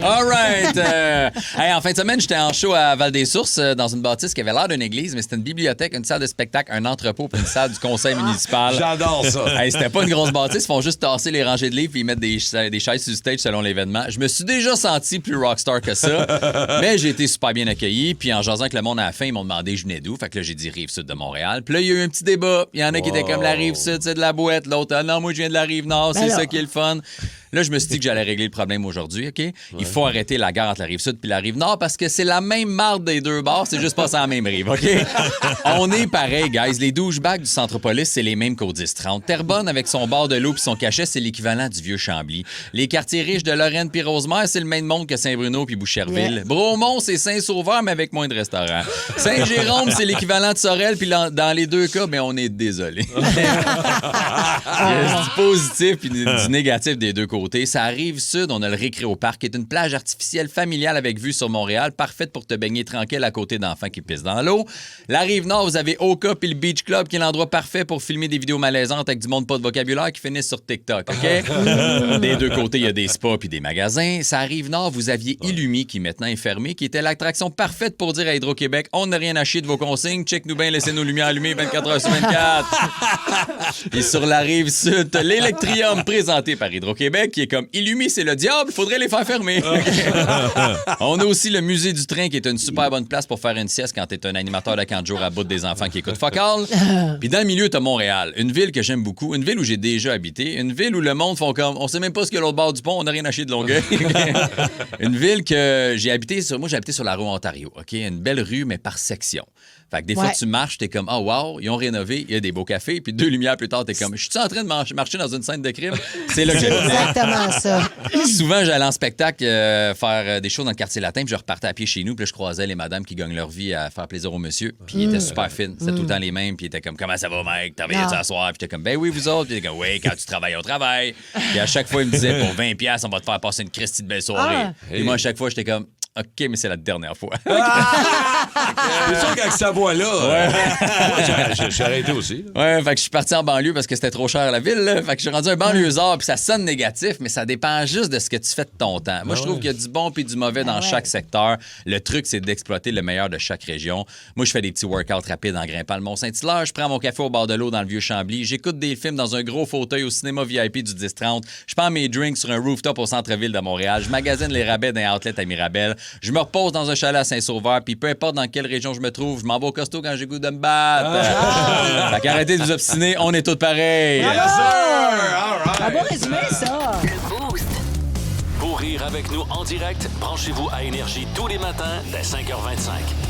All right. Hey, en fin de semaine, j'étais en show à Val-des-Sources dans une bâtisse qui avait l'air d'une église, mais c'était une bibliothèque, une salle de spectacle, un entrepôt puis une salle du conseil municipal. J'adore ça. Hey, c'était pas une grosse bâtisse, ils font juste tasser les rangées de livres et ils mettent des chaises sur le stage selon l'événement. Je me suis déjà senti plus rockstar que ça, mais j'ai été super bien accueilli. Puis en jasant avec le monde à la fin, ils m'ont demandé je venais d'où. Fait que là, j'ai dit Rive-Sud de Montréal. Puis là, il y a eu un petit débat. Il y en a qui étaient comme la Rive-Sud, c'est de la boîte. L'autre, ah non, moi, je viens de la Rive-Nord, c'est ça qui est le fun. Là, je me suis dit que j'allais régler le problème aujourd'hui, OK? Il faut arrêter la guerre entre la Rive-Sud puis la Rive-Nord parce que c'est la même marde des deux bords, c'est juste pas sur la même rive, OK? On est pareil, guys. Les douchebags du Centropolis, c'est les mêmes qu'au 10-30. Terrebonne, avec son bord de l'eau puis son cachet, c'est l'équivalent du vieux Chambly. Les quartiers riches de Lorraine puis Rosemère, c'est le même monde que Saint-Bruno puis Boucherville. Yeah. Bromont, c'est Saint-Sauveur, mais avec moins de restaurants. Saint-Jérôme, c'est l'équivalent de Sorel, puis dans les deux cas, ben, on est désolé. Il y a du positif puis du négatif des deux côtés. Ça arrive sud, on a le Récréoparc, qui est une plage artificielle familiale avec vue sur Montréal, parfaite pour te baigner tranquille à côté d'enfants qui pissent dans l'eau. La Rive-Nord, vous avez Oka puis le Beach Club, qui est l'endroit parfait pour filmer des vidéos malaisantes avec du monde pas de vocabulaire qui finissent sur TikTok, OK? Des deux côtés, il y a des spas puis des magasins. Ça Rive-Nord, vous aviez Illumi, qui maintenant est fermé, qui était l'attraction parfaite pour dire à Hydro-Québec, on n'a rien à chier de vos consignes, check-nous bien, laissez nos lumières allumées 24 heures sur 24. Et sur la Rive-Sud, t'as l'Electrium présenté par Hydro-Québec, qui est comme Illumi, c'est le diable, faudrait les faire fermer. On a aussi le musée du train, qui est une super bonne place pour faire une sieste quand t'es un animateur de camp de jour à bout des enfants qui écoutent Focal. Puis dans le milieu, t'as Montréal, une ville que j'aime beaucoup, une ville où j'ai déjà habité, une ville où le monde font comme, on sait même pas ce qu'il y a l'autre bord du pont, on n'a rien à chier de Longueuil. Une ville que j'ai habité sur, moi j'ai habité sur la rue Ontario, OK? Une belle rue, mais par section. Fait que des fois, tu marches, t'es comme, oh wow, ils ont rénové, il y a des beaux cafés, puis 2 lumières plus tard, t'es comme, je suis en train de marcher dans une scène de crime? C'est là que j'habitais. Exactement ça. Souvent, j'allais en spectacle faire des shows dans le quartier latin, puis je repartais à pied chez nous, puis là, je croisais les madames qui gagnent leur vie à faire plaisir aux monsieur, puis ils étaient super fines. C'était tout le temps les mêmes, puis ils étaient comme, comment ça va, mec? Travaillais-tu à soir? Puis j'étais comme, ben oui, vous autres. Puis ils étaient comme, oui, quand tu travailles au travail. Puis à chaque fois, ils me disaient, pour 20$, on va te faire passer une Christie de belle soirée. Et moi, à chaque fois, j'étais comme, OK, mais c'est la dernière fois. C'est sûr qu'avec sa voix-là, j'ai arrêté aussi. Ouais, fait que je suis parti en banlieue parce que c'était trop cher à la ville. Là. Fait que je suis rendu un banlieusard, puis ça sonne négatif, mais ça dépend juste de ce que tu fais de ton temps. Moi, je trouve qu'il y a du bon puis du mauvais dans chaque secteur. Le truc, c'est d'exploiter le meilleur de chaque région. Moi, je fais des petits workouts rapides en grimpant le Mont-Saint-Hilaire. Je prends mon café au bord de l'eau dans le Vieux-Chambly. J'écoute des films dans un gros fauteuil au cinéma VIP du 10-30. Je prends mes drinks sur un rooftop au centre-ville de Montréal. Je magasine les rabais d'un outlet à Mirabel. Je me repose dans un chalet à Saint-Sauveur, puis peu importe dans quelle région je me trouve, je m'en vais au costaud quand j'ai goût de me battre. Fait qu'arrêtez de vous obstiner, on est tous pareils. Yes, sir! All right. Un bon résumé, ça. Le Boost. Pour rire avec nous en direct, branchez-vous à Énergie tous les matins dès 5h25.